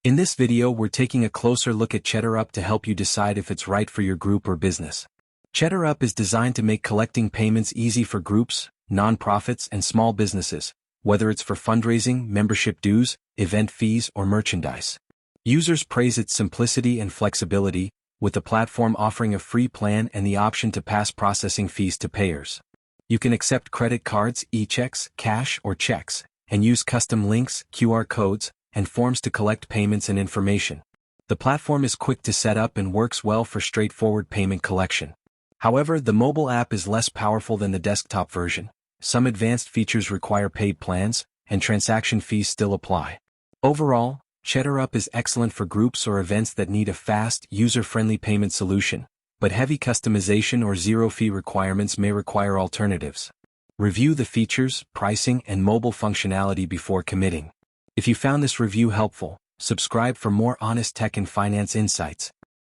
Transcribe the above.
In this video we're taking a closer look at Cheddar Up to help you decide if it's right for your group or business. Cheddar Up is designed to make collecting payments easy for groups, nonprofits, and small businesses, whether it's for fundraising, membership dues, event fees, or merchandise. Users praise its simplicity and flexibility, with the platform offering a free plan and the option to pass processing fees to payers. You can accept credit cards, e-checks, cash, or checks, and use custom links, QR codes, and forms to collect payments and information. The platform is quick to set up and works well for straightforward payment collection. However, the mobile app is less powerful than the desktop version. Some advanced features require paid plans, and transaction fees still apply. Overall, Cheddar Up is excellent for groups or events that need a fast, user-friendly payment solution, but heavy customization or zero-fee requirements may require alternatives. Review the features, pricing, and mobile functionality before committing. If you found this review helpful, subscribe for more honest tech and finance insights,